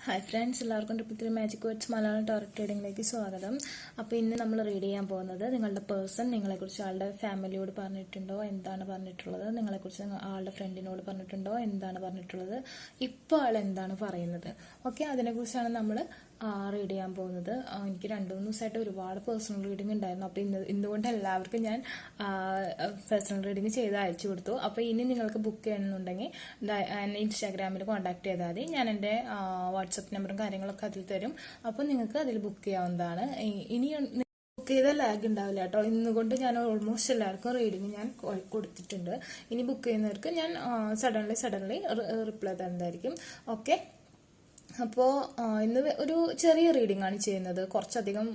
Hi friends, എല്ലാവർക്കും triple magic words Malayalam ടാററ്റ് റീഡിങ്ങിലേക്ക് സ്വാഗതം. അപ്പോൾ ഇന്ന് നമ്മൾ റീഡ് ചെയ്യാൻ പോകുന്നത് നിങ്ങളുടെ പേഴ്സൺ നിങ്ങളെക്കുറിച്ച് ആളുടെ ഫാമിലിയോട് പറഞ്ഞിട്ടുണ്ടോ, എന്താണ് പറഞ്ഞിട്ടുള്ളത്, നിങ്ങളെക്കുറിച്ച് ആളുടെ ഫ്രണ്ടിനോട് പറഞ്ഞിട്ടുണ്ടോ, എന്താണ് പറഞ്ഞിട്ടുള്ളത്, ഇപ്പോൾ ആൾ എന്താണ് പറയുന്നത്, ഓക്കെ, അതിനെക്കുറിച്ചാണ് നമ്മൾ റീഡ് ചെയ്യാൻ പോകുന്നത്. എനിക്ക് 2-3 ദിവസമായിട്ട് ഒരുപാട് പേഴ്സണൽ റീഡിംഗ് ഉണ്ടായിരുന്നു. അപ്പോൾ ഇന്നുകൊണ്ട് എല്ലാവർക്കും ഞാൻ പേഴ്സണൽ റീഡിംഗ് ചെയ്ത് അയച്ചു കൊടുത്തു. അപ്പോൾ ഇനി നിങ്ങൾക്ക് ബുക്ക് ചെയ്യണമെന്നുണ്ടെങ്കിൽ ഇൻസ്റ്റാഗ്രാമിൽ കോൺടാക്ട് ചെയ്താൽ മതി. ഞാൻ എൻ്റെ വാട്സപ്പ് നമ്പറും കാര്യങ്ങളൊക്കെ അതിൽ തരും. അപ്പോൾ നിങ്ങൾക്ക് അതിൽ ബുക്ക് ചെയ്യാവുന്നതാണ്. ഇനി ബുക്ക് ചെയ്ത ലാഗ് ഉണ്ടാവില്ല കേട്ടോ. ഇന്നുകൊണ്ട് ഞാൻ ഓൾമോസ്റ്റ് എല്ലാവർക്കും റീഡിങ് ഞാൻ കൊടുത്തിട്ടുണ്ട്. ഇനി ബുക്ക് ചെയ്യുന്നവർക്ക് ഞാൻ സഡൻലി റിപ്ലൈ തരുന്നതായിരിക്കും. ഓക്കെ, അപ്പോൾ ഇന്ന് ഒരു ചെറിയ റീഡിംഗ് ആണ് ചെയ്യുന്നത്. കുറച്ചധികം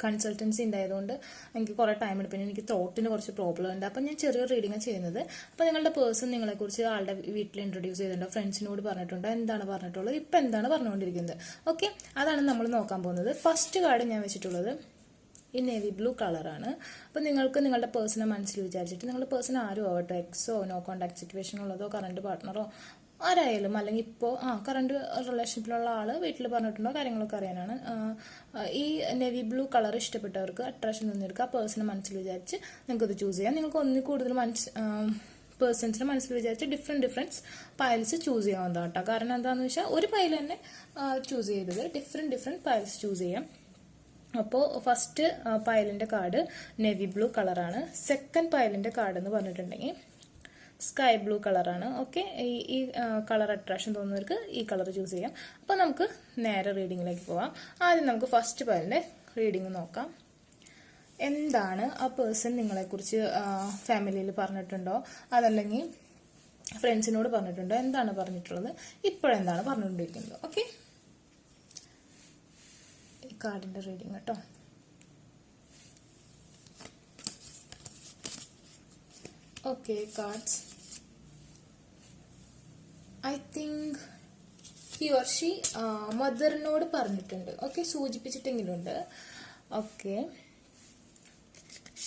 കൺസൾട്ടൻസി ഉണ്ടായതുകൊണ്ട് എനിക്ക് കുറേ ടൈം എടുക്കും. പിന്നെ എനിക്ക് തോട്ടിന് കുറച്ച് പ്രോബ്ലം ഉണ്ട്. അപ്പം ഞാൻ ചെറിയ റീഡിംഗ് ചെയ്യുന്നത്. അപ്പോൾ നിങ്ങളുടെ പേഴ്സൺ നിങ്ങളെക്കുറിച്ച് ആളുടെ വീട്ടിൽ ഇൻട്രൊഡ്യൂസ് ചെയ്തിട്ടുണ്ടോ, ഫ്രണ്ട്സിനോട് പറഞ്ഞിട്ടുണ്ടോ, എന്താണ് പറഞ്ഞിട്ടുള്ളത്, ഇപ്പം എന്താണ് പറഞ്ഞുകൊണ്ടിരിക്കുന്നത്, ഓക്കെ, അതാണ് നമ്മൾ നോക്കാൻ പോകുന്നത്. ഫസ്റ്റ് കാർഡ് ഞാൻ വെച്ചിട്ടുള്ളത് ഈ നേവി ബ്ലൂ കളറാണ്. അപ്പോൾ നിങ്ങൾക്ക് നിങ്ങളുടെ പേഴ്സണെ മനസ്സിൽ വിചാരിച്ചിട്ട് നിങ്ങളുടെ പേഴ്സൺ ആരും ആവട്ടെ, എക്സോ, നോ കോൺടാക്ട് സിറ്റുവേഷൻ ഉള്ളതോ, കറണ്ട് പാർട്ട്ണറോ ആരായാലും, അല്ലെങ്കിൽ ഇപ്പോൾ കറണ്ട് റിലേഷൻഷിപ്പിലുള്ള ആൾ വീട്ടിൽ പറഞ്ഞിട്ടുണ്ടോ, കാര്യങ്ങളൊക്കെ അറിയാനാണ്. ഈ നേവി ബ്ലൂ കളർ ഇഷ്ടപ്പെട്ടവർക്ക് അട്രാക്ഷൻ നിന്നെടുക്കുക. ആ പേഴ്സണെ മനസ്സിൽ വിചാരിച്ച് നിങ്ങൾക്കത് ചൂസ് ചെയ്യാം. നിങ്ങൾക്ക് ഒന്നിൽ കൂടുതൽ പേഴ്സൺസിനെ മനസ്സിൽ വിചാരിച്ച് ഡിഫറെൻറ്റ് പൈൽസ് ചൂസ് ചെയ്യാവുന്നതാണ് കേട്ടോ. കാരണം എന്താണെന്ന് വെച്ചാൽ ഒരു പൈൽ തന്നെ ചൂസ് ചെയ്തത് ഡിഫറെൻറ്റ് പൈൽസ് ചൂസ് ചെയ്യാം. അപ്പോൾ ഫസ്റ്റ് പൈലിൻ്റെ കാർഡ് നേവി ബ്ലൂ കളറാണ്. സെക്കൻഡ് പൈലിൻ്റെ കാർഡ് എന്ന് പറഞ്ഞിട്ടുണ്ടെങ്കിൽ സ്കൈ ബ്ലൂ കളറാണ്. ഓക്കെ, ഈ കളർ അട്രാക്ഷൻ തോന്നുന്നവർക്ക് ഈ കളർ ചൂസ് ചെയ്യാം. അപ്പോൾ നമുക്ക് നേരെ റീഡിങ്ങിലേക്ക് പോവാം. ആദ്യം നമുക്ക് ഫസ്റ്റ് പൈലിൻ്റെ റീഡിങ് നോക്കാം. എന്താണ് ആ പേഴ്സൺ നിങ്ങളെക്കുറിച്ച് ഫാമിലിയിൽ പറഞ്ഞിട്ടുണ്ടോ, അതല്ലെങ്കിൽ ഫ്രണ്ട്സിനോട് പറഞ്ഞിട്ടുണ്ടോ, എന്താണ് പറഞ്ഞിട്ടുള്ളത്, ഇപ്പോഴെന്താണ് പറഞ്ഞുകൊണ്ടിരിക്കുന്നത്. ഓക്കെ, ഈ കാർഡിൻ്റെ റീഡിങ് കേട്ടോ. Okay, cards. I think he or she മദറിനോട് പറഞ്ഞിട്ടുണ്ട്. ഓക്കെ, സൂചിപ്പിച്ചിട്ടെങ്കിലുണ്ട്. Okay,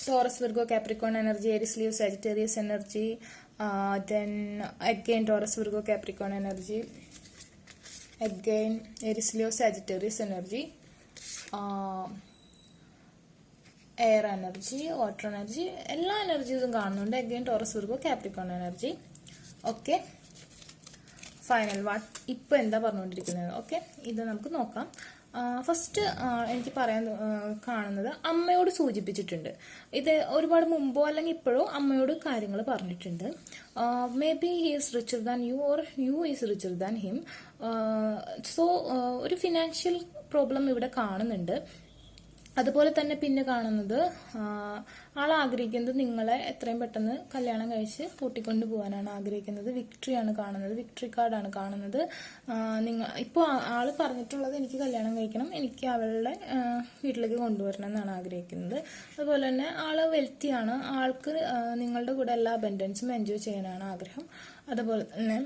Taurus, Virgo, Capricorn energy, Aries, Leo, Sagittarius energy, then again Taurus, Virgo, Capricorn energy, again Aries, Leo, Sagittarius energy, air energy, water energy, എല്ലാ എനർജീസും കാണുന്നുണ്ട്. Again Taurus, Virgo, Capricorn energy. Okay, final what ഇപ്പം എന്താ പറഞ്ഞുകൊണ്ടിരിക്കുന്നത്. Okay, ഇത് നമുക്ക് നോക്കാം. First എനിക്ക് പറയാൻ കാണുന്നത് അമ്മയോട് സൂചിപ്പിച്ചിട്ടുണ്ട്. ഇത് ഒരുപാട് മുമ്പോ അല്ലെങ്കിൽ ഇപ്പോഴോ അമ്മയോട് കാര്യങ്ങൾ പറഞ്ഞിട്ടുണ്ട്. May be he is richer than you or you is richer than him. So ഒരു ഫിനാൻഷ്യൽ പ്രോബ്ലം ഇവിടെ കാണുന്നുണ്ട്. അതുപോലെ തന്നെ പിന്നെ കാണുന്നത് ആൾ ആഗ്രഹിക്കുന്നത് നിങ്ങളെ എത്രയും പെട്ടെന്ന് കല്യാണം കഴിച്ച് കൂട്ടിക്കൊണ്ടു പോകാനാണ് ആഗ്രഹിക്കുന്നത്. വിക്ടറിയാണ് കാണുന്നത്, വിക്ടറി കാർഡാണ് കാണുന്നത്. ഇപ്പോൾ ആൾ പറഞ്ഞിട്ടുള്ളത് എനിക്ക് കല്യാണം കഴിക്കണം, എനിക്ക് അവളുടെ വീട്ടിലേക്ക് കൊണ്ടുവരണം എന്നാണ് ആഗ്രഹിക്കുന്നത്. അതുപോലെ തന്നെ ആൾ വെൽത്തിയാണ്, ആൾക്ക് നിങ്ങളുടെ കൂടെ എല്ലാ അബൻഡൻസും എൻജോയ് ചെയ്യാനാണ് ആഗ്രഹം. അതുപോലെ തന്നെ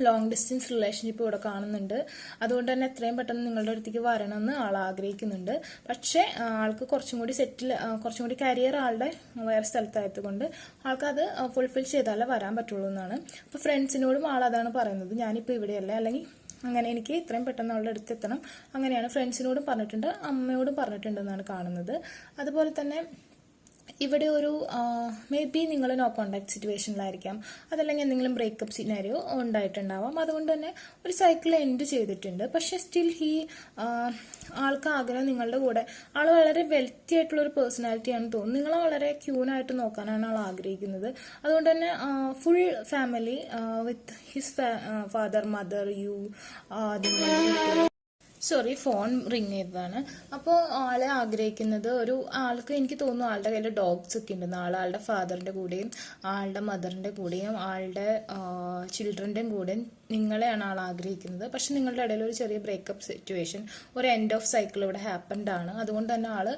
ലോങ് ഡിസ്റ്റൻസ് റിലേഷൻഷിപ്പ് ഇവിടെ കാണുന്നുണ്ട്. അതുകൊണ്ട് തന്നെ എത്രയും പെട്ടെന്ന് നിങ്ങളുടെ അടുത്തേക്ക് വരണമെന്ന് ആൾ ആഗ്രഹിക്കുന്നുണ്ട്. പക്ഷേ ആൾക്ക് കുറച്ചും കൂടി കരിയർ ആളുടെ വേറെ സ്ഥലത്തായതുകൊണ്ട് ആൾക്കത് ഫുൾഫിൽ ചെയ്താലേ വരാൻ പറ്റുള്ളൂ എന്നാണ്. അപ്പോൾ ഫ്രണ്ട്സിനോടും ആൾ അതാണ് പറയുന്നത്, ഞാനിപ്പോൾ ഇവിടെയല്ല, അല്ലെങ്കിൽ അങ്ങനെ എനിക്ക് ഇത്രയും പെട്ടെന്ന് അവളുടെ അടുത്ത് എത്തണം, അങ്ങനെയാണ് ഫ്രണ്ട്സിനോടും പറഞ്ഞിട്ടുണ്ട്, അമ്മയോടും പറഞ്ഞിട്ടുണ്ടെന്നാണ് കാണുന്നത്. അതുപോലെ തന്നെ ഇവിടെ ഒരു മേ ബി നിങ്ങൾ നോ കോണ്ടാക്ട് സിറ്റുവേഷനിലായിരിക്കാം, അതല്ലെങ്കിൽ എന്തെങ്കിലും ബ്രേക്കപ്പ് സിനാരിയോ ഉണ്ടായിട്ടുണ്ടാവാം. അതുകൊണ്ട് തന്നെ ഒരു സൈക്കിൾ എൻഡ് ചെയ്തിട്ടുണ്ട്. പക്ഷെ സ്റ്റിൽ ആൾക്ക് ആഗ്രഹം നിങ്ങളുടെ കൂടെ, ആൾ വളരെ വെൽത്തി ആയിട്ടുള്ള ഒരു പേഴ്സണാലിറ്റിയാണെന്ന് തോന്നുന്നു. നിങ്ങളെ വളരെ ക്യൂനായിട്ട് നോക്കാനാണ് ആൾ ആഗ്രഹിക്കുന്നത്. അതുകൊണ്ട് തന്നെ full family with his father, mother, you, sorry phone ring ചെയ്തതാണ്. അപ്പോൾ ആളെ ആഗ്രഹിക്കുന്നത് ആൾക്ക് എനിക്ക് തോന്നുന്നു ആളുടെ കയ്യിൽ ഡോഗ്സ് ഒക്കെ ഉണ്ടെന്ന്. ആളുടെ ഫാദറിൻ്റെ കൂടെയും ആളുടെ മദറിൻ്റെ കൂടെയും ആളുടെ ചിൽഡ്രൻ്റെയും കൂടെയും നിങ്ങളെയാണ് ആൾ ആഗ്രഹിക്കുന്നത്. പക്ഷെ നിങ്ങളുടെ ഇടയിൽ ഒരു ചെറിയ ബ്രേക്കപ്പ് സിറ്റുവേഷൻ, ഒരു എൻഡ് ഓഫ് സൈക്കിൾ ഇവിടെ ഹാപ്പൻഡ് ആണ്. അതുകൊണ്ട് തന്നെ ആൾ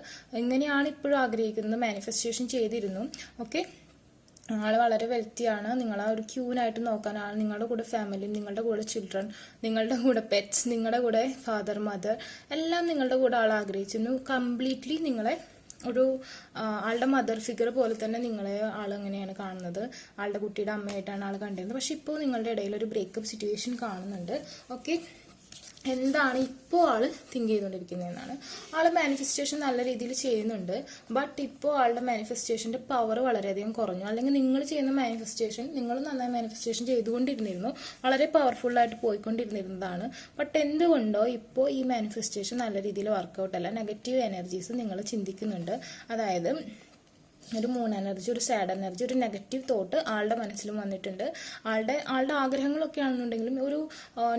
ഇങ്ങനെയാണ് ഇപ്പോഴും ആഗ്രഹിക്കുന്നത്, മാനിഫെസ്റ്റേഷൻ ചെയ്തിരുന്നു. ഓക്കെ, ആൾ വളരെ വെൽത്തിയാണ്, നിങ്ങളെ ഒരു ക്യൂനായിട്ട് നോക്കാൻ ആൾ നിങ്ങളുടെ കൂടെ ഫാമിലി, നിങ്ങളുടെ കൂടെ ചിൽഡ്രൻ, നിങ്ങളുടെ കൂടെ പെറ്റ്സ്, നിങ്ങളുടെ കൂടെ ഫാദർ, മദർ എല്ലാം നിങ്ങളുടെ കൂടെ ആൾ ആഗ്രഹിച്ചിരുന്നു. കംപ്ലീറ്റ്ലി നിങ്ങളെ ഒരു ആളുടെ മദർ ഫിഗർ പോലെ തന്നെ നിങ്ങളെ ആൾ എങ്ങനെയാണ് കാണുന്നത്, ആളുടെ കുട്ടിയുടെ അമ്മയായിട്ടാണ് ആൾ കണ്ടിരുന്നത്. പക്ഷെ ഇപ്പോൾ നിങ്ങളുടെ ഇടയിൽ ഒരു ബ്രേക്കപ്പ് സിറ്റുവേഷൻ കാണുന്നുണ്ട്. ഓക്കെ, എന്താണ് ഇപ്പോൾ ആള് തിങ്ക് ചെയ്തുകൊണ്ടിരിക്കുന്നതെന്നാണ്. ആള് മാനിഫെസ്റ്റേഷൻ നല്ല രീതിയിൽ ചെയ്യുന്നുണ്ട്, ബട്ട് ഇപ്പോൾ ആളുടെ മാനിഫെസ്റ്റേഷന്റെ പവർ വളരെയധികം കുറഞ്ഞു. അല്ലെങ്കിൽ നിങ്ങൾ ചെയ്യുന്ന മാനിഫെസ്റ്റേഷൻ, നിങ്ങൾ നന്നായി മാനിഫെസ്റ്റേഷൻ ചെയ്തുകൊണ്ടിരുന്നിരുന്നു, വളരെ പവർഫുള്ളായിട്ട് പോയിക്കൊണ്ടിരുന്നിരുന്നതാണ്. ബട്ട് എന്തുകൊണ്ടോ ഇപ്പോൾ ഈ മാനിഫെസ്റ്റേഷൻ നല്ല രീതിയിൽ വർക്കൗട്ട് അല്ല. നെഗറ്റീവ് എനർജീസ് നിങ്ങൾ ചിന്തിക്കുന്നുണ്ട്. അതായത് ഒരു മൂൺ എനർജി, ഒരു സാഡ് എനർജി, ഒരു നെഗറ്റീവ് തോട്ട് ആളുടെ മനസ്സിലും വന്നിട്ടുണ്ട്. ആളുടെ ആഗ്രഹങ്ങളൊക്കെ ആണെന്നുണ്ടെങ്കിലും ഒരു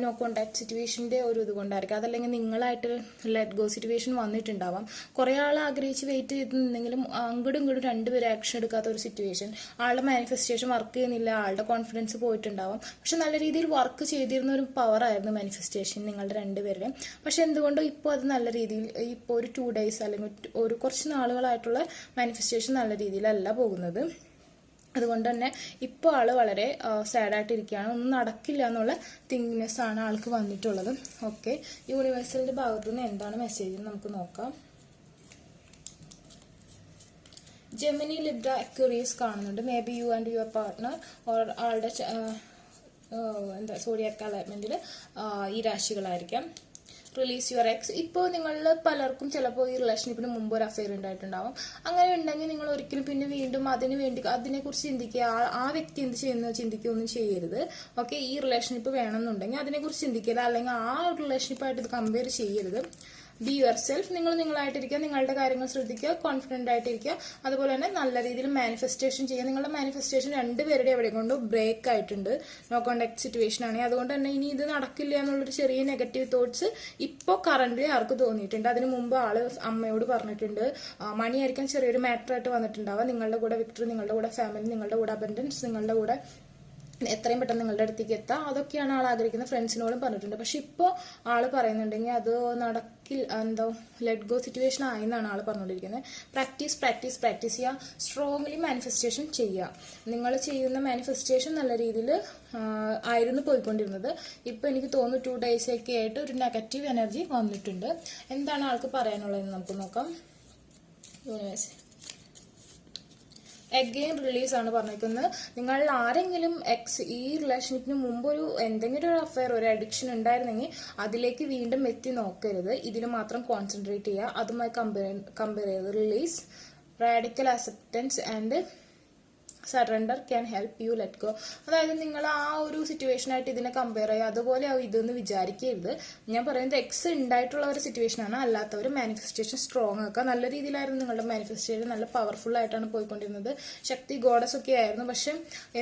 നോ കോണ്ടാക്ട് സിറ്റുവേഷൻ്റെ ഒരു ഇത് കൊണ്ടായിരിക്കും. അതല്ലെങ്കിൽ നിങ്ങളായിട്ട് ലെറ്റ് ഗോ സിറ്റുവേഷൻ വന്നിട്ടുണ്ടാവാം. കുറേ ആൾ ആഗ്രഹിച്ച് വെയിറ്റ് ചെയ്തിട്ടുണ്ടെങ്കിലും അങ്ങോട്ടും ഇങ്ങോട്ടും രണ്ടുപേരും ആക്ഷൻ എടുക്കാത്ത ഒരു സിറ്റുവേഷൻ. ആളുടെ മാനിഫെസ്റ്റേഷൻ വർക്ക് ചെയ്യുന്നില്ല, ആളുടെ കോൺഫിഡൻസ് പോയിട്ടുണ്ടാവാം. പക്ഷെ നല്ല രീതിയിൽ വർക്ക് ചെയ്തിരുന്ന ഒരു പവർ ആയിരുന്നു മാനിഫെസ്റ്റേഷൻ നിങ്ങളുടെ രണ്ടുപേരുടെയും. പക്ഷെ എന്തുകൊണ്ടോ ഇപ്പോൾ അത് നല്ല രീതിയിൽ, ഇപ്പോൾ ഒരു 2 days അല്ലെങ്കിൽ ഒരു കുറച്ച് നാളുകളായിട്ടുള്ള മാനിഫെസ്റ്റേഷൻ നല്ല രീതിയിലല്ല പോകുന്നത്. അതുകൊണ്ട് തന്നെ ഇപ്പോൾ ആള് വളരെ സാഡായിട്ടിരിക്കുകയാണ്. ഒന്നും നടക്കില്ല എന്നുള്ള തിങ്നെസ് ആണ് ആൾക്ക് വന്നിട്ടുള്ളത്. ഓക്കെ, യൂണിവേഴ്സലിന്റെ ഭാഗത്തു നിന്ന് എന്താണ് മെസ്സേജ് നമുക്ക് നോക്കാം. ജെമിനി, ലിബ്ര, അക്വേറിയസ് കാണുന്നുണ്ട്. May be you and your partner or ആളുടെ സോഡിയാക് അലൈൻമെന്റിൽ ഈ രാശികളായിരിക്കാം. Release your X. ഇപ്പോൾ നിങ്ങളിൽ പലർക്കും ചിലപ്പോൾ ഈ റിലേഷൻഷിപ്പിന് മുമ്പ് ഒരു അഫെയർ ഉണ്ടായിട്ടുണ്ടാവും. അങ്ങനെ ഉണ്ടെങ്കിൽ നിങ്ങൾ ഒരിക്കലും പിന്നെ വീണ്ടും അതിനെക്കുറിച്ച് ചിന്തിക്കുക, ആ വ്യക്തി എന്ത് ചെയ്യുന്നത് ചിന്തിക്കുകയൊന്നും ചെയ്യരുത്. ഓക്കെ, ഈ റിലേഷൻഷിപ്പ് വേണമെന്നുണ്ടെങ്കിൽ അതിനെക്കുറിച്ച് ചിന്തിക്കരുത്, അല്ലെങ്കിൽ ആ റിലേഷൻഷിപ്പായിട്ട് ഇത് കമ്പയർ ചെയ്യരുത്. Be your self. നിങ്ങൾ നിങ്ങളായിട്ടിരിക്കുക, നിങ്ങളുടെ കാര്യങ്ങൾ ശ്രദ്ധിക്കുക, കോൺഫിഡന്റ് ആയിട്ടിരിക്കുക. അതുപോലെ തന്നെ നല്ല രീതിയിൽ മാനിഫെസ്റ്റേഷൻ ചെയ്യുക. നിങ്ങളുടെ മാനിഫെസ്റ്റേഷൻ രണ്ടുപേരുടെ എവിടെ കൊണ്ട് ബ്രേക്ക് ആയിട്ടുണ്ട്, നോ കോണ്ടാക്ട് സിറ്റുവേഷൻ ആണ്. അതുകൊണ്ട് തന്നെ ഇനി ഇത് നടക്കില്ല എന്നുള്ളൊരു ചെറിയ നെഗറ്റീവ് തോട്ട്സ് ഇപ്പോൾ കറന്റ് ആർക്ക് തോന്നിയിട്ടുണ്ട്. അതിന് മുമ്പ് ആള് അമ്മയോട് പറഞ്ഞിട്ടുണ്ട്. മണി ആയിരിക്കാൻ ചെറിയൊരു മാറ്റർ ആയിട്ട് വന്നിട്ടുണ്ടാവുക. നിങ്ങളുടെ കൂടെ വിക്ടറി, നിങ്ങളുടെ കൂടെ ഫാമിലി, നിങ്ങളുടെ കൂടെ അബൻഡൻസ്, നിങ്ങളുടെ കൂടെ എത്രയും പെട്ടെന്ന് നിങ്ങളുടെ അടുത്തേക്ക് എത്താം, അതൊക്കെയാണ് ആൾ ആഗ്രഹിക്കുന്നത്. ഫ്രണ്ട്സിനോടും പറഞ്ഞിട്ടുണ്ട്. പക്ഷെ ഇപ്പോൾ ആള് പറയുന്നുണ്ടെങ്കിൽ അത് എന്തോ ലെറ്റ് ഗോ സിറ്റുവേഷൻ ആയി എന്നാണ് ആള് പറഞ്ഞുകൊണ്ടിരിക്കുന്നത്. പ്രാക്ടീസ് ചെയ്യുക, സ്ട്രോങ്ലി മാനിഫെസ്റ്റേഷൻ ചെയ്യുക. നിങ്ങൾ ചെയ്യുന്ന മാനിഫെസ്റ്റേഷൻ നല്ല രീതിയിൽ ആയിരുന്നു പോയിക്കൊണ്ടിരുന്നത്. ഇപ്പൊ എനിക്ക് തോന്നുന്നു 2 days ഒക്കെ ആയിട്ട് ഒരു നെഗറ്റീവ് എനർജി വന്നിട്ടുണ്ട്. എന്താണ് ആൾക്ക് പറയാനുള്ളതെന്ന് നമുക്ക് നോക്കാം. യൂണിവേഴ്സ് അഗെയിൻ റിലീസ് ആണ് പറഞ്ഞിരിക്കുന്നത്. നിങ്ങൾ ആരെങ്കിലും ഈ റിലേഷൻഷിപ്പിന് മുമ്പ് എന്തെങ്കിലും ഒരു അഫെയർ, ഒരു അഡിക്ഷൻ ഉണ്ടായിരുന്നെങ്കിൽ അതിലേക്ക് വീണ്ടും എത്തി നോക്കരുത്. ഇതിൽ മാത്രം കോൺസെൻട്രേറ്റ് ചെയ്യുക, അതുമായി കമ്പയർ ചെയ്ത്. Release, radical acceptance and surrender can help you let go. അതായത് നിങ്ങൾ ആ ഒരു സിറ്റുവേഷനായിട്ട് ഇതിനെ കമ്പയർ ചെയ്യുക, അതുപോലെ ഇതെന്ന് വിചാരിക്കരുത്. ഞാൻ പറയുന്നത് എക്സ് ഉണ്ടായിട്ടുള്ള ഒരു സിറ്റുവേഷനാണ്. അല്ലാത്തവർ മാനിഫെസ്റ്റേഷൻ സ്ട്രോങ് ആക്കുക. നല്ല രീതിയിലായിരുന്നു നിങ്ങളുടെ മാനിഫെസ്റ്റേഷൻ, നല്ല പവർഫുൾ ആയിട്ടാണ് പോയിക്കൊണ്ടിരുന്നത്. ശക്തി ഗോഡസ് ഒക്കെ ആയിരുന്നു. പക്ഷെ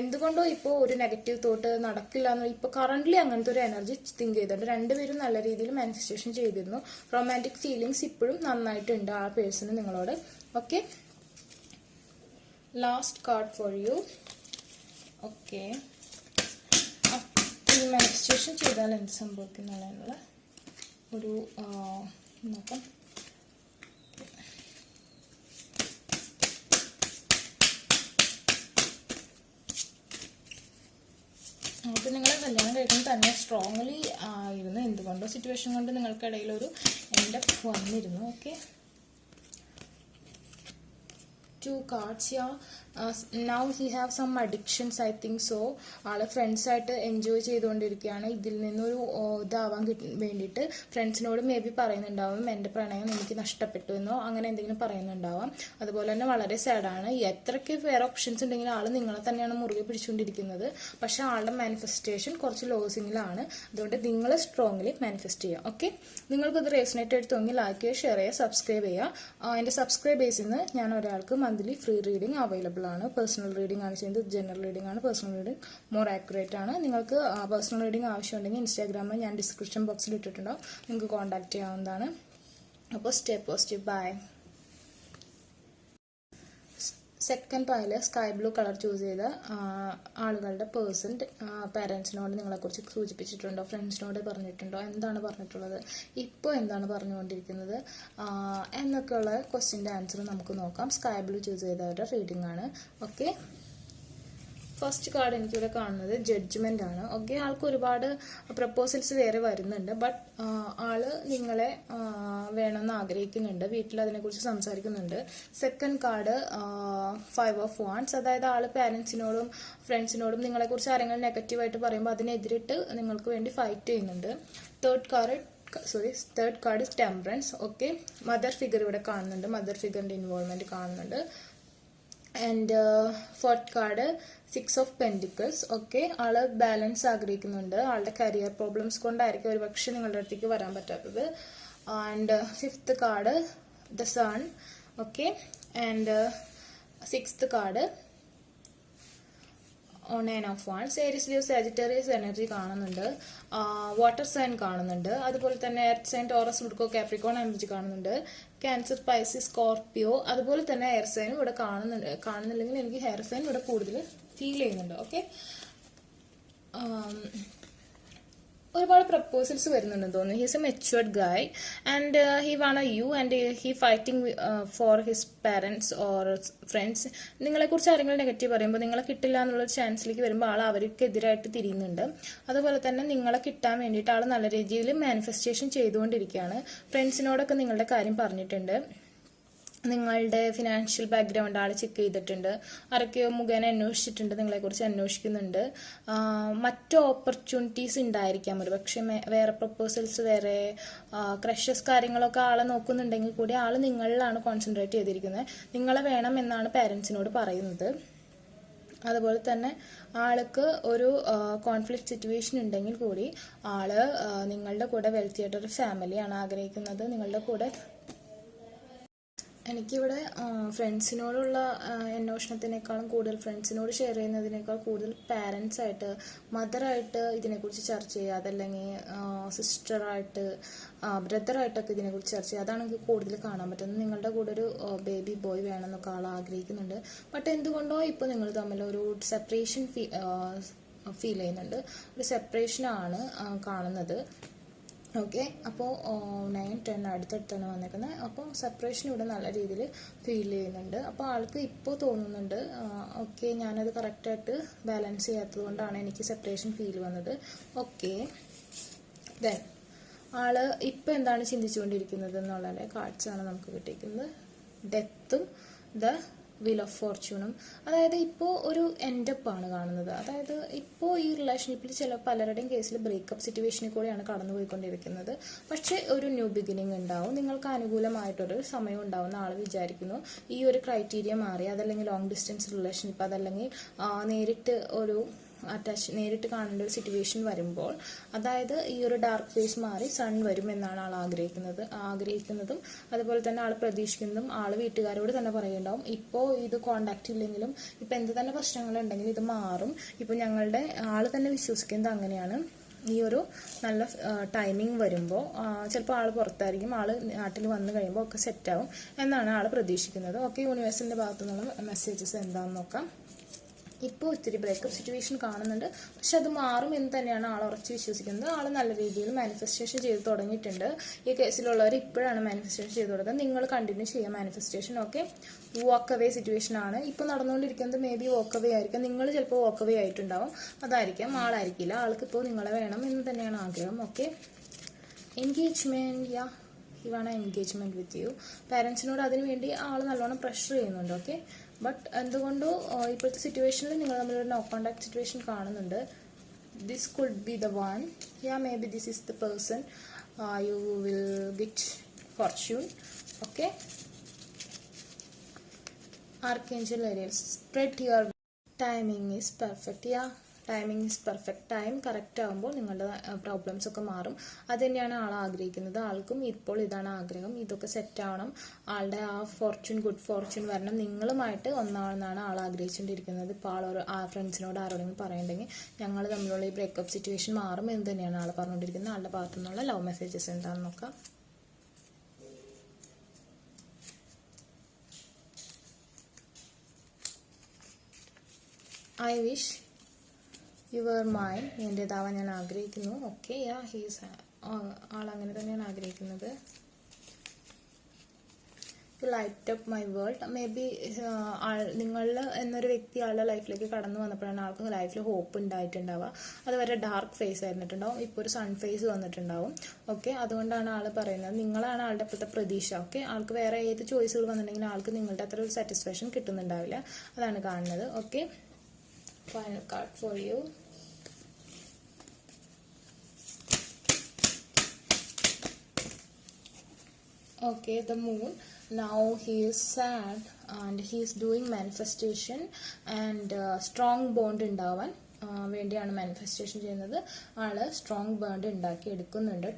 എന്തുകൊണ്ടോ ഇപ്പോൾ ഒരു നെഗറ്റീവ് തോട്ട് നടക്കില്ല എന്ന് ഇപ്പോൾ കറന്റ്ലി അങ്ങനത്തെ ഒരു എനർജി തിങ്ക് ചെയ്തിട്ടുണ്ട്. രണ്ടുപേരും നല്ല രീതിയിൽ മാനിഫെസ്റ്റേഷൻ ചെയ്തിരുന്നു. റൊമാൻറ്റിക് ഫീലിങ്സ് ഇപ്പോഴും നന്നായിട്ടുണ്ട് ആ പേഴ്സണ് നിങ്ങളോട്. Okay, last card for you. Okay, ഈ മാനിഫെസ്റ്റേഷൻ ചെയ്താൽ എന്ത് സംഭവിക്കുന്നുള്ള ഒരു നോക്കാം. അപ്പോൾ നിങ്ങളെ കല്യാണം കഴിക്കുന്നത് തന്നെ സ്ട്രോങ്ലി ആയിരുന്നു. എന്തുകൊണ്ടോ സിറ്റുവേഷൻ കൊണ്ട് നിങ്ങൾക്കിടയിൽ ഒരു എൻഡ് അപ്പ് വന്നിരുന്നു. Okay, 2 cards. Yeah, now he have some addictions, I think so. ആള് ഫ്രണ്ട്സ് ആയിട്ട് എൻജോയ് ചെയ്തുകൊണ്ടിരിക്കുകയാണ്. ഇതിൽ നിന്നൊരു ഇതാവാൻ വേണ്ടിയിട്ട് ഫ്രണ്ട്സിനോട് മേ ബി പറയുന്നുണ്ടാവും, എൻ്റെ പ്രണയം എനിക്ക് നഷ്ടപ്പെട്ടു എന്നോ അങ്ങനെ എന്തെങ്കിലും പറയുന്നുണ്ടാവാം. അതുപോലെ തന്നെ വളരെ സാഡാണ്. എത്രയ്ക്ക് വേറെ ഓപ്ഷൻസ് ഉണ്ടെങ്കിലും ആള് നിങ്ങളെ തന്നെയാണ് മുറുകെ പിടിച്ചുകൊണ്ടിരിക്കുന്നത്. പക്ഷെ ആളുടെ മാനിഫെസ്റ്റേഷൻ കുറച്ച് ലോസിങ്ങിലാണ്. അതുകൊണ്ട് നിങ്ങൾ സ്ട്രോങ്ലി മാനിഫെസ്റ്റ് ചെയ്യുക. ഓക്കെ, നിങ്ങൾക്കത് റേസണേറ്റ് എടുത്തെങ്കിൽ ലൈക്ക് ചെയ്യുക, ഷെയർ ചെയ്യുക, സബ്സ്ക്രൈബ് ചെയ്യുക. എൻ്റെ സബ്സ്ക്രൈബേഴ്സിൽ നിന്ന് ഞാൻ ഒരാൾക്ക് മന്ത്ലി ഫ്രീ റീഡിംഗ് അവൈലബിൾ ആണ്. പേഴ്സണൽ റീഡിംഗ് ആണ് ചെയ്യുന്നത്, ജനറൽ റീഡിംഗ് ആണ്. പേഴ്സണൽ റീഡിംഗ് മോർ ആക്യുറേറ്റ് ആണ്. നിങ്ങൾക്ക് പേഴ്സണൽ റീഡിംഗ് ആവശ്യമുണ്ടെങ്കിൽ ഇൻസ്റ്റാഗ്രാമിൽ ഞാൻ ഡിസ്ക്രിപ്ഷൻ ബോക്സിൽ ഇട്ടിട്ടുണ്ടാവും, നിങ്ങൾക്ക് കോൺടാക്ട് ചെയ്യാവുന്നതാണ്. അപ്പോൾ സ്റ്റേ പോസിറ്റീവ്. ബൈ. സെക്കൻഡ് പായിൽ സ്കൈ ബ്ലൂ കളർ ചൂസ് ചെയ്ത ആളുകളുടെ പേഴ്സൺ പാരൻസിനോട് നിങ്ങളെക്കുറിച്ച് സൂചിപ്പിച്ചിട്ടുണ്ടോ, ഫ്രണ്ട്സിനോട് പറഞ്ഞിട്ടുണ്ടോ, എന്താണ് പറഞ്ഞിട്ടുള്ളത്, ഇപ്പോൾ എന്താണ് പറഞ്ഞുകൊണ്ടിരിക്കുന്നത് എന്നൊക്കെയുള്ള ക്വസ്റ്റ്യൻ്റെ ആൻസർ നമുക്ക് നോക്കാം. സ്കൈ ബ്ലൂ ചൂസ് ചെയ്തവരുടെ റീഡിംഗ് ആണ്. ഓക്കെ, ഫസ്റ്റ് കാർഡ് എനിക്കിവിടെ കാണുന്നത് ജഡ്ജ്മെന്റ് ആണ്. ഓക്കെ, ആൾക്ക് ഒരുപാട് പ്രപ്പോസൽസ് വേറെ വരുന്നുണ്ട്. ബട്ട് ആള് നിങ്ങളെ വേണമെന്ന് ആഗ്രഹിക്കുന്നുണ്ട്, വീട്ടിൽ അതിനെക്കുറിച്ച് സംസാരിക്കുന്നുണ്ട്. സെക്കൻഡ് കാർഡ് 5 ഓഫ് വാണ്ട്സ്, അതായത് ആള് പാരന്റ്സിനോടും ഫ്രണ്ട്സിനോടും നിങ്ങളെക്കുറിച്ച് ആരെങ്കിലും നെഗറ്റീവായിട്ട് പറയുമ്പോൾ അതിനെതിരിട്ട് നിങ്ങൾക്ക് വേണ്ടി ഫൈറ്റ് ചെയ്യുന്നുണ്ട്. Third card temperance. Okay, mother figure ഇവിടെ കാണുന്നുണ്ട്, മദർ ഫിഗറിന്റെ ഇൻവോൾവ്മെന്റ് കാണുന്നുണ്ട്. And fourth card 6 of pentacles. Okay, ആള് ബാലൻസ് ആഗ്രഹിക്കുന്നുണ്ട്, ആളുടെ കരിയർ പ്രോബ്ലംസ് കൊണ്ടായിരിക്കും ഒരുപക്ഷെ നിങ്ങളുടെ അടുത്തേക്ക് വരാൻ പറ്റാത്തത്. And fifth card the sun. Okay, and sixth card 9 of wands. Aries Leo Sagittarius energy കാണുന്നുണ്ട്, വാട്ടർ സൈൻ കാണുന്നുണ്ട്, അതുപോലെ തന്നെ earth sign Taurus Virgo Capricorn energy കാണുന്നുണ്ട്, ക്യാൻസർ പൈസിസ് സ്കോർപ്പിയോ, അതുപോലെ തന്നെ എയർ സൈനും ഇവിടെ കാണുന്നില്ലെങ്കിൽ എനിക്ക് ഹെയർ സൈൻ ഇവിടെ കൂടുതൽ ഫീൽ ചെയ്യുന്നുണ്ട്. ഓക്കെ, ഒരുപാട് പ്രപ്പോസൽസ് വരുന്നുണ്ടെന്ന് തോന്നുന്നു. He's a matured guy and he want you and he fighting for his parents or friends. നിങ്ങളെക്കുറിച്ച് ആരെങ്കിലും നെഗറ്റീവ് പറയുമ്പോൾ നിങ്ങളെ കിട്ടില്ല എന്നുള്ളൊരു ചാൻസിലേക്ക് വരുമ്പോൾ ആൾ അവർക്കെതിരായിട്ട് തിരിയുന്നുണ്ട്. അതുപോലെ തന്നെ നിങ്ങളെ കിട്ടാൻ വേണ്ടിയിട്ട് ആൾ നല്ല രീതിയിൽ മാനിഫെസ്റ്റേഷൻ ചെയ്തുകൊണ്ടിരിക്കുകയാണ്. ഫ്രണ്ട്സിനോടൊക്കെ നിങ്ങളുടെ കാര്യം പറഞ്ഞിട്ടുണ്ട്, നിങ്ങളുടെ ഫിനാൻഷ്യൽ ബാക്ക്ഗ്രൗണ്ട് ആൾ ചെക്ക് ചെയ്തിട്ടുണ്ട്, ആരൊക്കെയോ മുഖേന അന്വേഷിച്ചിട്ടുണ്ട്, നിങ്ങളെക്കുറിച്ച് അന്വേഷിക്കുന്നുണ്ട്. മറ്റു ഓപ്പർച്യൂണിറ്റീസ് ഉണ്ടായിരിക്കാം, ഒരു പക്ഷേ വേറെ പ്രപ്പോസൽസ്, വേറെ ക്രഷസ് കാര്യങ്ങളൊക്കെ ആളെ നോക്കുന്നുണ്ടെങ്കിൽ കൂടി ആൾ നിങ്ങളിലാണ് കോൺസെൻട്രേറ്റ് ചെയ്തിരിക്കുന്നത്. നിങ്ങളെ വേണം എന്നാണ് പാരൻസിനോട് പറയുന്നത്. അതുപോലെ തന്നെ ആൾക്ക് ഒരു കോൺഫ്ലിക്റ്റ് സിറ്റുവേഷൻ ഉണ്ടെങ്കിൽ കൂടി ആള് നിങ്ങളുടെ കൂടെ വെൽത്തി ആയിട്ടൊരു ഫാമിലിയാണ് ആഗ്രഹിക്കുന്നത്. നിങ്ങളുടെ കൂടെ എനിക്കിവിടെ ഫ്രണ്ട്സിനോടുള്ള അന്വേഷണത്തിനേക്കാളും കൂടുതൽ, ഫ്രണ്ട്സിനോട് ഷെയർ ചെയ്യുന്നതിനേക്കാൾ കൂടുതൽ പാരൻസ് ആയിട്ട്, മദറായിട്ട് ഇതിനെക്കുറിച്ച് ചർച്ച ചെയ്യുക, അതല്ലെങ്കിൽ സിസ്റ്ററായിട്ട്, ബ്രദറായിട്ടൊക്കെ ഇതിനെക്കുറിച്ച് ചർച്ച ചെയ്യുക, അതാണ് എനിക്ക് കൂടുതൽ കാണാൻ പറ്റുന്നത്. നിങ്ങളുടെ കൂടെ ഒരു ബേബി ബോയ് വേണമെന്നൊക്കെ ആൾ ആഗ്രഹിക്കുന്നുണ്ട്. ബട്ട് എന്തുകൊണ്ടോ ഇപ്പോൾ നിങ്ങൾ തമ്മിൽ ഒരു സെപ്പറേഷൻ ഫീൽ ചെയ്യുന്നുണ്ട്, ഒരു സെപ്പറേഷനാണ് കാണുന്നത്. ഓക്കെ, അപ്പോൾ 9, 10 അടുത്തടുത്താണ് വന്നേക്കുന്നത്. അപ്പോൾ സെപ്പറേഷൻ ഇവിടെ നല്ല രീതിയിൽ ഫീൽ ചെയ്യുന്നുണ്ട്. അപ്പോൾ ആൾക്ക് ഇപ്പോൾ തോന്നുന്നുണ്ട്, ഓക്കെ ഞാനത് കറക്റ്റായിട്ട് ബാലൻസ് ചെയ്യാത്തത് കൊണ്ടാണ് എനിക്ക് സെപ്പറേഷൻ ഫീൽ വന്നത്. ഓക്കെ, ദെൻ ആള് ഇപ്പോൾ എന്താണ് ചിന്തിച്ചുകൊണ്ടിരിക്കുന്നത് എന്നുള്ള കാർഡ്സാണ് നമുക്ക് കിട്ടിയിരിക്കുന്നത്. ഡെത്തും ദ വീൽ ഓഫ് ഫോർച്യൂണും. അതായത് ഇപ്പോൾ ഒരു എൻഡപ്പ് ആണ് കാണുന്നത്. അതായത് ഇപ്പോൾ ഈ റിലേഷൻഷിപ്പിൽ പലരുടെയും കേസിൽ ബ്രേക്കപ്പ് സിറ്റുവേഷനിൽ കൂടെയാണ് കടന്നു പോയിക്കൊണ്ടിരിക്കുന്നത്. പക്ഷേ ഒരു ന്യൂ ബിഗിനിങ് ഉണ്ടാവും, നിങ്ങൾക്ക് അനുകൂലമായിട്ടൊരു സമയം ഉണ്ടാവുന്ന ആൾ വിചാരിക്കുന്നു. ഈ ഒരു ക്രൈറ്റീരിയ മാറി, അതല്ലെങ്കിൽ ലോങ് ഡിസ്റ്റൻസ് റിലേഷൻഷിപ്പ്, അതല്ലെങ്കിൽ നേരിട്ട് കാണേണ്ട ഒരു സിറ്റുവേഷൻ വരുമ്പോൾ, അതായത് ഈ ഒരു ഡാർക്ക് ഫേസ് മാറി സൺ വരുമെന്നാണ് ആൾ ആഗ്രഹിക്കുന്നതും അതുപോലെ തന്നെ ആൾ പ്രതീക്ഷിക്കുന്നതും ആൾ വീട്ടുകാരോട് തന്നെ പറയുന്നുണ്ടാവും. ഇപ്പോൾ ഇത് കോണ്ടാക്ട് ഇല്ലെങ്കിലും ഇപ്പം എന്ത് തന്നെ പ്രശ്നങ്ങളുണ്ടെങ്കിലും ഇത് മാറും. ഇപ്പം ഞങ്ങളുടെ ആൾ തന്നെ വിശ്വസിക്കുന്നത് അങ്ങനെയാണ്. ഈ ഒരു നല്ല ടൈമിങ് വരുമ്പോൾ ചിലപ്പോൾ ആൾ പുറത്തായിരിക്കും, ആൾ നാട്ടിൽ വന്നു കഴിയുമ്പോൾ ഒക്കെ സെറ്റാവും എന്നാണ് ആൾ പ്രതീക്ഷിക്കുന്നത്. ഓക്കെ, യൂണിവേഴ്സിൻ്റെ ഭാഗത്തു നിന്നുള്ള മെസ്സേജസ് എന്താണെന്ന് നോക്കാം. ഇപ്പോൾ ഇത്തിരി ബ്രേക്കപ്പ് സിറ്റുവേഷൻ കാണുന്നുണ്ട്, പക്ഷെ അത് മാറും എന്ന് തന്നെയാണ് ആൾ ഉറച്ച് വിശ്വസിക്കുന്നത്. ആൾ നല്ല രീതിയിൽ മാനിഫെസ്റ്റേഷൻ ചെയ്ത് തുടങ്ങിയിട്ടുണ്ട്. ഈ കേസിലുള്ളവർ ഇപ്പോഴാണ് മാനിഫെസ്റ്റേഷൻ ചെയ്ത് തുടങ്ങുന്നത്. നിങ്ങൾ കണ്ടിന്യൂ ചെയ്യാം manifestation. Okay, walk away situation ആണ് ഇപ്പോൾ നടന്നുകൊണ്ടിരിക്കുന്നത്. മേ ബി വാക്ക് അവേ ആയിരിക്കാം, നിങ്ങൾ ചിലപ്പോൾ വാക്ക് അവേ ആയിട്ടുണ്ടാവും, അതായിരിക്കാം, ആളായിരിക്കില്ല. ആൾക്കിപ്പോൾ നിങ്ങളെ വേണം എന്ന് തന്നെയാണ് ആഗ്രഹം. ഓക്കെ, എൻഗേജ്മെന്റ്, ഇവാണ് എൻഗേജ്മെന്റ് വിത്ത് യു. പാരൻസിനോട് അതിനു വേണ്ടി ആൾ നല്ലോണം പ്രഷർ ചെയ്യുന്നുണ്ട്. ഓക്കെ, ബട്ട് എന്തുകൊണ്ടോ ഇപ്പോഴത്തെ സിറ്റുവേഷനിൽ നിങ്ങൾ തമ്മിലൊരു നോ കോണ്ടാക്ട് സിറ്റുവേഷൻ കാണുന്നുണ്ട്. This could be the one. Maybe this is the person you will get fortune. Okay, archangel Ariel spread your timing is perfect. Timing is perfect. Time correct ആകുമ്പോൾ നിങ്ങളുടെ problems ഒക്കെ മാറും. അത് തന്നെയാണ് ആൾ ആഗ്രഹിക്കുന്നത്. ആൾക്കും ഇപ്പോൾ ഇതാണ് ആഗ്രഹം, ഇതൊക്കെ സെറ്റ് ആവണം, ആളുടെ ആ ഗുഡ് ഫോർച്യൂൺ വരണം, നിങ്ങളുമായിട്ട് ഒന്നാണെന്നാണ് ആൾ ആഗ്രഹിച്ചുകൊണ്ടിരിക്കുന്നത്. ഇപ്പോൾ ആ ഫ്രണ്ട്സിനോട് ആരോടെങ്കിലും പറയുന്നുണ്ടെങ്കിൽ ഞങ്ങൾ തമ്മിലുള്ള ഈ ബ്രേക്കപ്പ് സിറ്റുവേഷൻ മാറും എന്ന് തന്നെയാണ് ആൾ പറഞ്ഞുകൊണ്ടിരിക്കുന്നത്. ആളുടെ ഭാഗത്തു നിന്നുള്ള ലവ് മെസ്സേജസ് എന്താണെന്ന് നോക്കാം. ഐ വിഷ് യുവർ മൈൻ, എൻ്റേതാവാൻ ഞാൻ ആഗ്രഹിക്കുന്നു. ഓക്കെ, ആൾ അങ്ങനെ തന്നെയാണ് ആഗ്രഹിക്കുന്നത്. Light up my world. May be നിങ്ങളിൽ എന്നൊരു വ്യക്തി ആളുടെ ലൈഫിലേക്ക് കടന്നു വന്നപ്പോഴാണ് ആൾക്ക് ലൈഫിൽ ഹോപ്പ് ഉണ്ടായിട്ടുണ്ടാവുക. അതുവരെ ഡാർക്ക് ഫേസ് ആയിരുന്നിട്ടുണ്ടാവും, ഇപ്പോൾ ഒരു സൺ ഫേസ് വന്നിട്ടുണ്ടാവും. ഓക്കെ, അതുകൊണ്ടാണ് ആൾ പറയുന്നത് നിങ്ങളാണ് ആളുടെ ഇപ്പോഴത്തെ പ്രതീക്ഷ. ഓക്കെ, ആൾക്ക് വേറെ ഏത് ചോയ്സുകൾ വന്നിട്ടുണ്ടെങ്കിലും ആൾക്ക് നിങ്ങളുടെ അത്ര ഒരു സാറ്റിസ്ഫാക്ഷൻ കിട്ടുന്നുണ്ടാവില്ല. അതാണ് കാണുന്നത്. Okay, final card for you. Okay, the moon. Now he is sad and he is doing manifestation and strong bond ഉണ്ടാവാൻ വേണ്ടിയാണ് മാനിഫെസ്റ്റേഷൻ ചെയ്യുന്നത്. ആള് സ്ട്രോങ് ബോണ്ട് ഉണ്ടാക്കി എടുക്കുന്നുണ്ട്.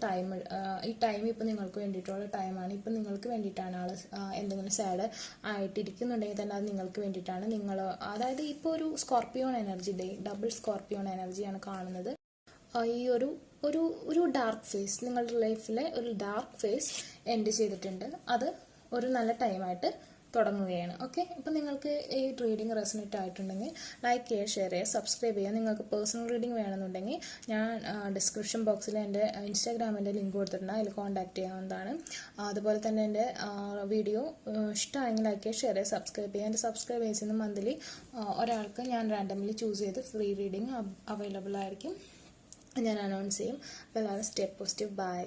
ഈ ടൈം ഇപ്പം നിങ്ങൾക്ക് വേണ്ടിയിട്ടുള്ള ടൈമാണ്. ഇപ്പം നിങ്ങൾക്ക് വേണ്ടിയിട്ടാണ് ആള് എന്തെങ്കിലും സാഡ് ആയിട്ടിരിക്കുന്നുണ്ടെങ്കിൽ തന്നെ അത് നിങ്ങൾക്ക് വേണ്ടിയിട്ടാണ്. അതായത് ഇപ്പോൾ ഒരു scorpion energy day, double scorpion എനർജിയാണ് കാണുന്നത്. ഈ ഒരു ഡാർക്ക് ഫേസ്, നിങ്ങളുടെ ലൈഫിലെ ഒരു ഡാർക്ക് ഫേസ് എൻഡ് ചെയ്തിട്ടുണ്ട്. അത് ഒരു നല്ല ടൈമായിട്ട് തുടങ്ങുകയാണ്. ഓക്കെ, ഇപ്പം നിങ്ങൾക്ക് ഈ റീഡിംഗ് റെസണേറ്റ് ആയിട്ടുണ്ടെങ്കിൽ ലൈക്ക് ചെയ്യുക, ഷെയർ ചെയ്യുക, സബ്സ്ക്രൈബ് ചെയ്യുക. നിങ്ങൾക്ക് പേഴ്സണൽ റീഡിംഗ് വേണമെന്നുണ്ടെങ്കിൽ ഞാൻ ഡിസ്ക്രിപ്ഷൻ ബോക്സിൽ എൻ്റെ ഇൻസ്റ്റാഗ്രാമിൻ്റെ ലിങ്ക് കൊടുത്തിട്ടുണ്ട്, അതിൽ കോൺടാക്ട് ചെയ്യാവുന്നതാണ്. അതുപോലെ തന്നെ എൻ്റെ വീഡിയോ ഇഷ്ടമായെങ്കിൽ ലൈക്ക് ചെയ്യുക, ഷെയർ ചെയ്യുക, സബ്സ്ക്രൈബ് ചെയ്യുക. എൻ്റെ സബ്സ്ക്രൈബേഴ്സിൽ നിന്ന് മന്ത്ലി ഒരാൾക്ക് ഞാൻ റാൻഡംലി ചൂസ് ചെയ്ത് ഫ്രീ റീഡിംഗ് അവൈലബിൾ ആയിരിക്കും, ഞാൻ അനൗൺസ് ചെയ്യും. അപ്പോൾ എല്ലാവരും സ്റ്റേ പോസിറ്റീവ്. ബൈ.